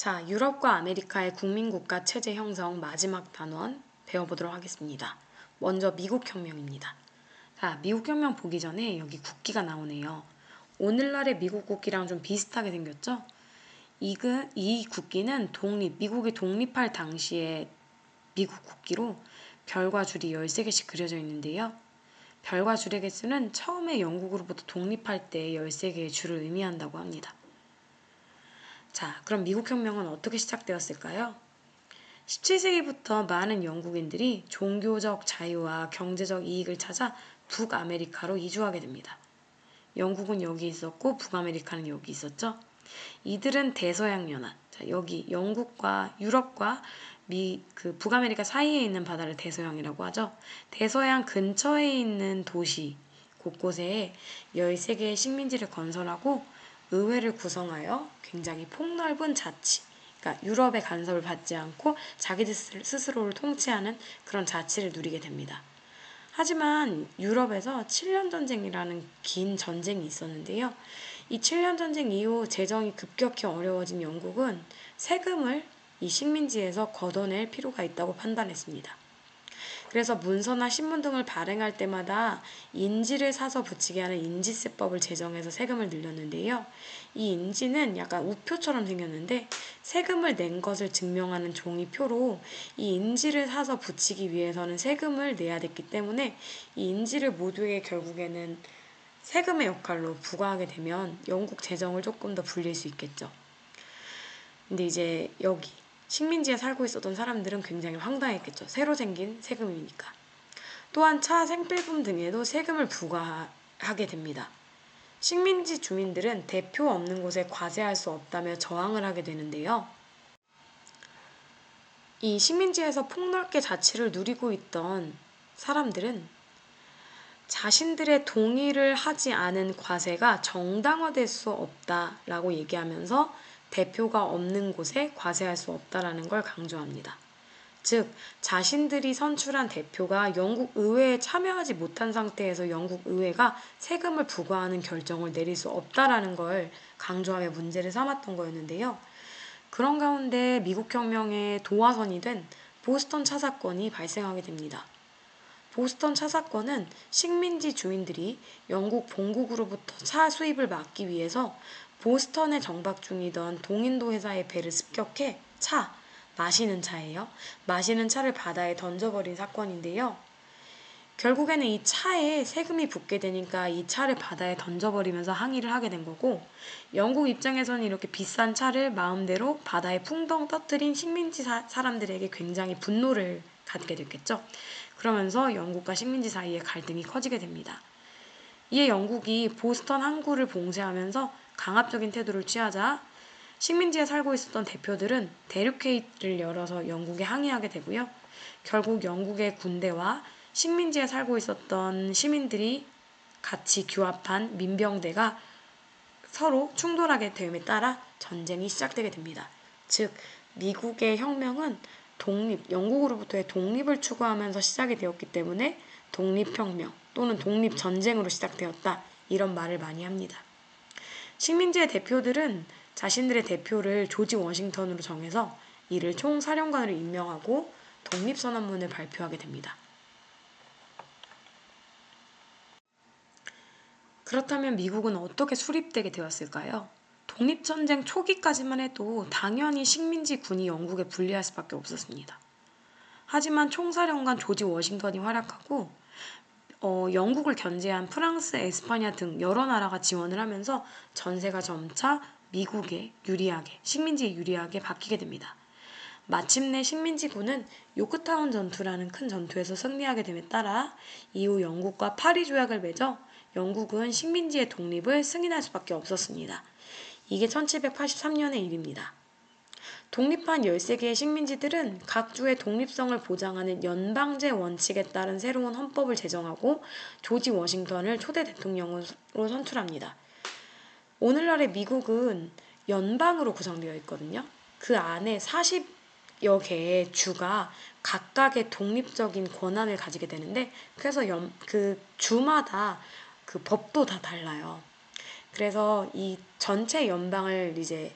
자, 유럽과 아메리카의 국민국가 체제 형성 마지막 단원 배워보도록 하겠습니다. 먼저 미국 혁명입니다. 자, 미국 혁명 보기 전에 여기 국기가 나오네요. 오늘날의 미국 국기랑 좀 비슷하게 생겼죠? 이 국기는 미국이 독립할 당시에 미국 국기로 별과 줄이 13개씩 그려져 있는데요. 별과 줄의 개수는 처음에 영국으로부터 독립할 때 13개의 줄을 의미한다고 합니다. 자, 그럼 미국 혁명은 어떻게 시작되었을까요? 17세기부터 많은 영국인들이 종교적 자유와 경제적 이익을 찾아 북아메리카로 이주하게 됩니다. 영국은 여기 있었고 북아메리카는 여기 있었죠. 이들은 대서양 연안, 자, 여기 영국과 유럽과 북아메리카 사이에 있는 바다를 대서양이라고 하죠. 대서양 근처에 있는 도시 곳곳에 13개의 식민지를 건설하고 의회를 구성하여 굉장히 폭넓은 자치, 그러니까 유럽의 간섭을 받지 않고 자기들 스스로를 통치하는 그런 자치를 누리게 됩니다. 하지만 유럽에서 7년 전쟁이라는 긴 전쟁이 있었는데요. 이 7년 전쟁 이후 재정이 급격히 어려워진 영국은 세금을 이 식민지에서 걷어낼 필요가 있다고 판단했습니다. 그래서 문서나 신문 등을 발행할 때마다 인지를 사서 붙이게 하는 인지세법을 제정해서 세금을 늘렸는데요. 이 인지는 약간 우표처럼 생겼는데 세금을 낸 것을 증명하는 종이표로 이 인지를 사서 붙이기 위해서는 세금을 내야 됐기 때문에 이 인지를 모두에게 결국에는 세금의 역할로 부과하게 되면 영국 재정을 조금 더 불릴 수 있겠죠. 근데 이제 여기 식민지에 살고 있었던 사람들은 굉장히 황당했겠죠. 새로 생긴 세금이니까. 또한 차, 생필품 등에도 세금을 부과하게 됩니다. 식민지 주민들은 대표 없는 곳에 과세할 수 없다며 저항을 하게 되는데요. 이 식민지에서 폭넓게 자치를 누리고 있던 사람들은 자신들의 동의를 하지 않은 과세가 정당화될 수 없다라고 얘기하면서 대표가 없는 곳에 과세할 수 없다라는 걸 강조합니다. 즉, 자신들이 선출한 대표가 영국 의회에 참여하지 못한 상태에서 영국 의회가 세금을 부과하는 결정을 내릴 수 없다라는 걸 강조하며 문제를 삼았던 거였는데요. 그런 가운데 미국 혁명의 도화선이 된 보스턴 차 사건이 발생하게 됩니다. 보스턴 차 사건은 식민지 주민들이 영국 본국으로부터 차 수입을 막기 위해서 보스턴에 정박 중이던 동인도 회사의 배를 습격해 마시는 차예요. 마시는 차를 바다에 던져버린 사건인데요. 결국에는 이 차에 세금이 붙게 되니까 이 차를 바다에 던져버리면서 항의를 하게 된 거고, 영국 입장에서는 이렇게 비싼 차를 마음대로 바다에 풍덩 떠뜨린 식민지 사람들에게 굉장히 분노를 갖게 됐겠죠. 그러면서 영국과 식민지 사이에 갈등이 커지게 됩니다. 이에 영국이 보스턴 항구를 봉쇄하면서 강압적인 태도를 취하자 식민지에 살고 있었던 대표들은 대륙회의를 열어서 영국에 항의하게 되고요. 결국 영국의 군대와 식민지에 살고 있었던 시민들이 같이 규합한 민병대가 서로 충돌하게 됨에 따라 전쟁이 시작되게 됩니다. 즉, 미국의 혁명은 영국으로부터의 독립을 추구하면서 시작이 되었기 때문에 독립혁명 또는 독립전쟁으로 시작되었다. 이런 말을 많이 합니다. 식민지의 대표들은 자신들의 대표를 조지 워싱턴으로 정해서 이를 총사령관으로 임명하고 독립선언문을 발표하게 됩니다. 그렇다면 미국은 어떻게 수립되게 되었을까요? 독립전쟁 초기까지만 해도 당연히 식민지 군이 영국에 불리할 수밖에 없었습니다. 하지만 총사령관 조지 워싱턴이 활약하고 영국을 견제한 프랑스, 에스파냐 등 여러 나라가 지원을 하면서 전세가 점차 미국에 유리하게, 식민지에 유리하게 바뀌게 됩니다. 마침내 식민지군은 요크타운 전투라는 큰 전투에서 승리하게 됨에 따라 이후 영국과 파리 조약을 맺어 영국은 식민지의 독립을 승인할 수밖에 없었습니다. 이게 1783년의 일입니다. 독립한 13개의 식민지들은 각 주의 독립성을 보장하는 연방제 원칙에 따른 새로운 헌법을 제정하고 조지 워싱턴을 초대 대통령으로 선출합니다. 오늘날의 미국은 연방으로 구성되어 있거든요. 그 안에 40여 개의 주가 각각의 독립적인 권한을 가지게 되는데, 그래서 그 주마다 그 법도 다 달라요. 그래서 이 전체 연방을 이제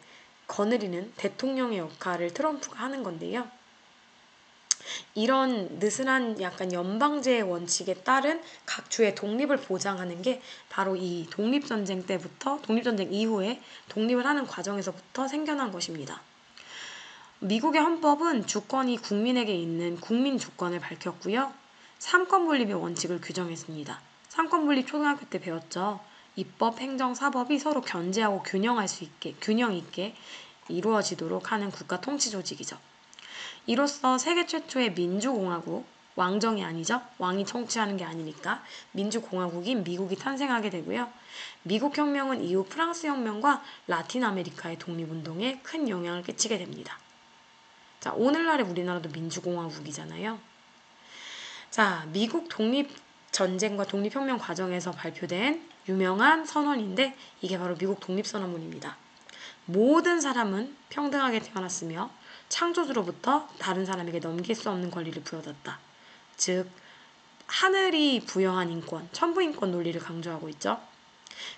거느리는 대통령의 역할을 트럼프가 하는 건데요. 이런 느슨한 약간 연방제의 원칙에 따른 각 주의 독립을 보장하는 게 바로 이 독립전쟁 때부터, 독립전쟁 이후에 독립을 하는 과정에서부터 생겨난 것입니다. 미국의 헌법은 주권이 국민에게 있는 국민 주권을 밝혔고요. 삼권 분립의 원칙을 규정했습니다. 삼권 분립 초등학교 때 배웠죠. 입법, 행정, 사법이 서로 견제하고 균형 있게 이루어지도록 하는 국가 통치 조직이죠. 이로써 세계 최초의 민주공화국, 왕정이 아니죠. 왕이 통치하는 게 아니니까 민주공화국인 미국이 탄생하게 되고요. 미국 혁명은 이후 프랑스 혁명과 라틴 아메리카의 독립운동에 큰 영향을 끼치게 됩니다. 자, 오늘날의 우리나라도 민주공화국이잖아요. 자, 미국 독립전쟁과 독립혁명 과정에서 발표된 유명한 선언인데 이게 바로 미국 독립선언문입니다. 모든 사람은 평등하게 태어났으며 창조주로부터 다른 사람에게 넘길 수 없는 권리를 부여받았다. 즉, 하늘이 부여한 인권, 천부인권 논리를 강조하고 있죠.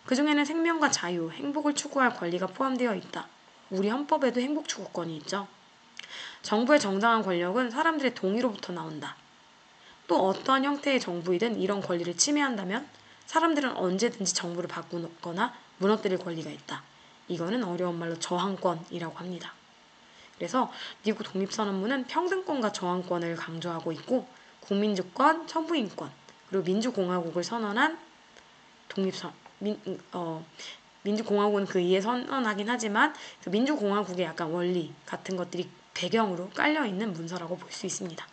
그 중에는 생명과 자유, 행복을 추구할 권리가 포함되어 있다. 우리 헌법에도 행복 추구권이 있죠. 정부의 정당한 권력은 사람들의 동의로부터 나온다. 또 어떠한 형태의 정부이든 이런 권리를 침해한다면 사람들은 언제든지 정부를 바꾸거나 무너뜨릴 권리가 있다. 이거는 어려운 말로 저항권이라고 합니다. 그래서 미국 독립선언문은 평등권과 저항권을 강조하고 있고 국민주권, 천부인권, 그리고 민주공화국을 선언한 민주공화국은 그 이에 선언하긴 하지만 그 민주공화국의 약간 원리 같은 것들이 배경으로 깔려있는 문서라고 볼 수 있습니다.